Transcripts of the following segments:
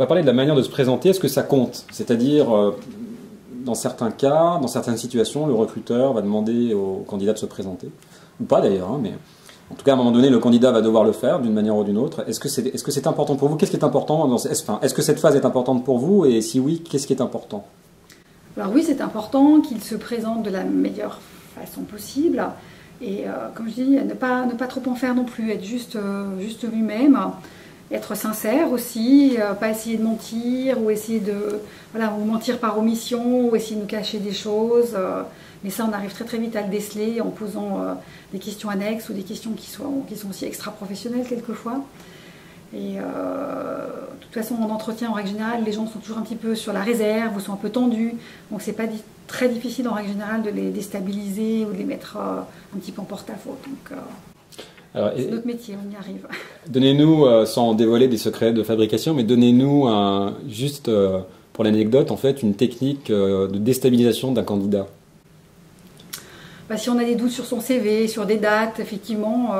va parler de la manière de se présenter. Est-ce que ça compte? C'est-à-dire, dans certains cas, dans certaines situations, le recruteur va demander au candidat de se présenter. Ou pas d'ailleurs, hein, mais en tout cas, à un moment donné, le candidat va devoir le faire d'une manière ou d'une autre. Est-ce que c'est important pour vous? Qu'est-ce qui est important est-ce que cette phase est importante pour vous? Et si oui, qu'est-ce qui est important? Alors oui, c'est important qu'il se présente de la meilleure façon possible. Et comme je dis, ne pas trop en faire non plus, être juste lui-même, être sincère aussi, pas essayer de mentir ou essayer ou mentir par omission ou essayer de nous cacher des choses. Mais ça, on arrive très très vite à le déceler en posant des questions annexes ou des questions qui sont aussi extra-professionnelles quelquefois. Et de toute façon, en entretien, en règle générale, les gens sont toujours un petit peu sur la réserve ou sont un peu tendus. Donc c'est pas très difficile en règle générale de les déstabiliser ou de les mettre un petit peu en porte-à-faux. Donc c'est notre métier, on y arrive. Donnez-nous, sans dévoiler des secrets de fabrication, mais donnez-nous juste pour l'anecdote, en fait, une technique de déstabilisation d'un candidat. Si on a des doutes sur son CV, sur des dates, effectivement,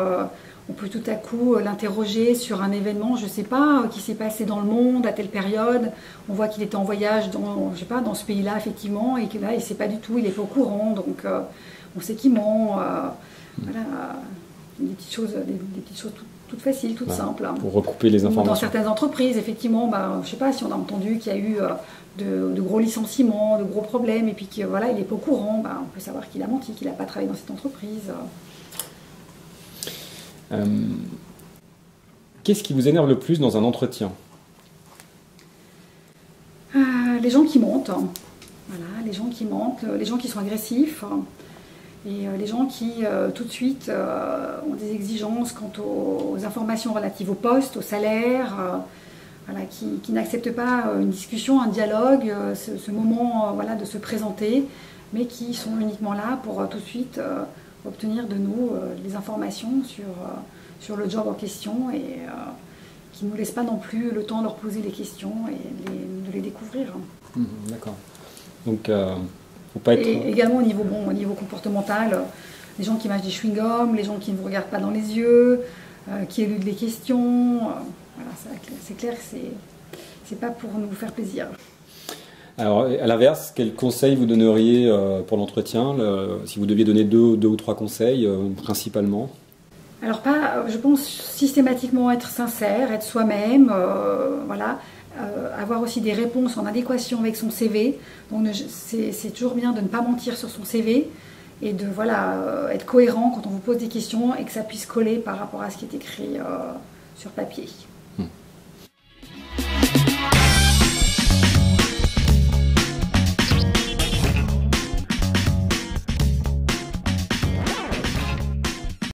on peut tout à coup l'interroger sur un événement, je ne sais pas, qui s'est passé dans le monde à telle période. On voit qu'il était en voyage dans ce pays-là, effectivement, et que là, il ne sait pas du tout, il n'est pas au courant, donc on sait qu'il ment. Voilà, des petites choses toutes faciles, toutes simples. Pour recouper les informations. Dans certaines entreprises, effectivement, je ne sais pas si on a entendu qu'il y a eu de gros licenciements, de gros problèmes, et puis qu'il il n'est pas au courant, on peut savoir qu'il a menti, qu'il n'a pas travaillé dans cette entreprise. Qu'est-ce qui vous énerve le plus dans un entretien? Les gens qui mentent. Voilà, les gens qui mentent, les gens qui sont agressifs. Et les gens qui, tout de suite, ont des exigences quant aux informations relatives au poste, au salaire, qui n'acceptent pas une discussion, un dialogue, ce moment de se présenter, mais qui sont uniquement là pour tout de suite obtenir de nous les informations sur le job en question et qui ne nous laissent pas non plus le temps de leur poser les questions et de les découvrir. D'accord. Donc, faut pas être... Et également au niveau comportemental, les gens qui mâchent des chewing-gums, les gens qui ne vous regardent pas dans les yeux, qui éludent les questions. Voilà, c'est clair que c'est pas pour nous faire plaisir. Alors, à l'inverse, quel conseil vous donneriez pour l'entretien, si vous deviez donner deux ou trois conseils, principalement? Alors, je pense systématiquement être sincère, être soi-même, avoir aussi des réponses en adéquation avec son CV. Donc, c'est toujours bien de ne pas mentir sur son CV et de être cohérent quand on vous pose des questions et que ça puisse coller par rapport à ce qui est écrit sur papier.